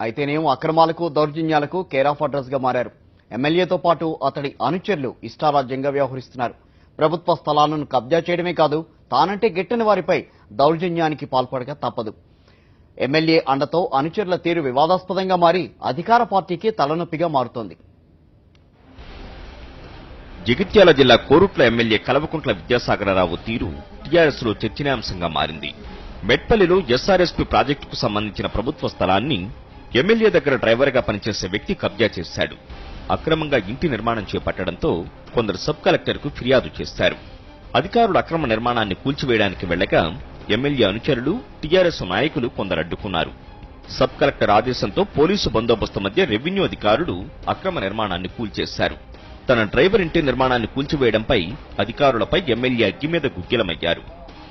అయితేనేమో అక్రమాలకు దౌర్జన్యాలకు care of address గా మారారు. ఎమ్మెల్యేతో పాటు అతడి అనుచరులు ఇష్టారాజ్యంగా వ్యవహరిస్తున్నారు. ప్రభుత్వ స్థలాలను కబ్జా చేయడమే కాదు, తానంటే గిట్టని వారిపై దౌర్జన్యానికి పాల్పడక తప్పదు. ఎమ్మెల్యే అండతో అనుచరుల తీరు వివాదాస్పదంగా మారి అధికార పార్టీకి తలనొప్పిగా మారుతోంది. జగిత్యాల జిల్లా కోరుట్ల ఎమ్మెల్యే కల్వకుంట్ల విద్యాసాగరరావు తీరు టీఆర్ఎస్ లో చర్చనీయాంశంగా మారింది. మెట్పల్లిలో ఎస్ఆర్ఎస్పీ ప్రాజెక్టుకు సంబంధించిన ప్రభుత్వ స్థలాన్ని ఎమ్మెల్యే దగ్గర డ్రైవర్ గా పనిచేసే వ్యక్తి కబ్జా చేశాడు. అక్రమంగా ఇంటి నిర్మాణం చేపట్టడంతో కొందరు సబ్ కలెక్టర్ కు ఫిర్యాదు చేశారు. అధికారులు అక్రమ నిర్మాణాన్ని కూల్చివేయడానికి వెళ్లగా ఎమ్మెల్యే అనుచరులు, టీఆర్ఎస్ నాయకులు కొందరు అడ్డుకున్నారు. సబ్ కలెక్టర్ ఆదేశంతో పోలీసు బందోబస్తు మధ్య రెవెన్యూ అధికారులు అక్రమ నిర్మాణాన్ని కూల్చేశారు. తన డ్రైవర్ ఇంటి నిర్మాణాన్ని కూల్చివేయడంపై అధికారులపై ఎమ్మెల్యే అగ్గి మీద గుగ్గిలమయ్యారు.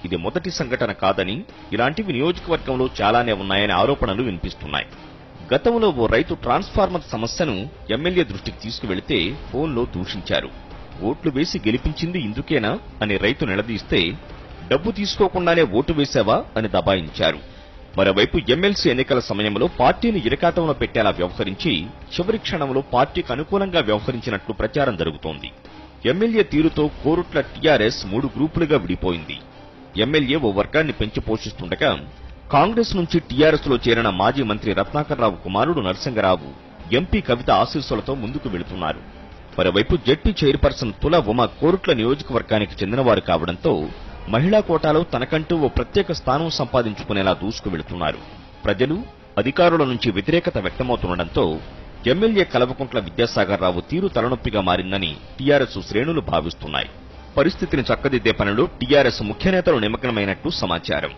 ఇది మొదటి సంఘటన కాదని, ఇలాంటివి నియోజకవర్గంలో చాలానే ఉన్నాయనే ఆరోపణలు వినిపిస్తున్నాయి. గతంలో ఓ రైతు ట్రాన్స్ఫార్మర్ సమస్యను ఎమ్మెల్యే దృష్టికి తీసుకువెళితే ఫోన్లో దూషించారు. ఓట్లు వేసి గెలిపించింది ఇందుకేనా అని రైతు నిలదీస్తే, డబ్బు తీసుకోకుండానే ఓటు వేశావా అని దబాయించారు. మరోవైపు ఎమ్మెల్సీ ఎన్నికల సమయంలో పార్టీని ఇరకాటంలో పెట్టేలా వ్యవహరించి చివరి క్షణంలో పార్టీకి అనుకూలంగా వ్యవహరించినట్లు ప్రచారం జరుగుతోంది. ఎమ్మెల్యే తీరుతో కోరుట్ల టీఆర్ఎస్ 3 గ్రూపులుగా విడిపోయింది. ఎమ్మెల్యే ఓ వర్గాన్ని పెంచి పోషిస్తుండగా, కాంగ్రెస్ నుంచి టీఆర్ఎస్ లో చేరిన మాజీ మంత్రి రత్నాకర్రావు కుమారుడు నరసింగరావు ఎంపీ కవిత ఆశీస్సులతో ముందుకు వెళుతున్నారు. మరోవైపు జెడ్పీ చైర్పర్సన్ తుల ఉమ కోరుట్ల నియోజకవర్గానికి చెందినవారు కావడంతో మహిళా కోటాలో తనకంటూ ఓ ప్రత్యేక స్థానం సంపాదించుకునేలా దూసుకు వెళుతున్నారు. ప్రజలు, అధికారుల నుంచి వ్యతిరేకత వ్యక్తమవుతుండటంతో ఎమ్మెల్యే కల్వకుంట్ల విద్యాసాగరరావు తీరు తలనొప్పిగా మారిందని టీఆర్ఎస్ శ్రేణులు భావిస్తున్నాయి. పరిస్థితిని చక్కదిద్దే పనిలో టీఆర్ఎస్ ముఖ్య నేతలు నిమగ్నమైనట్టు సమాచారం.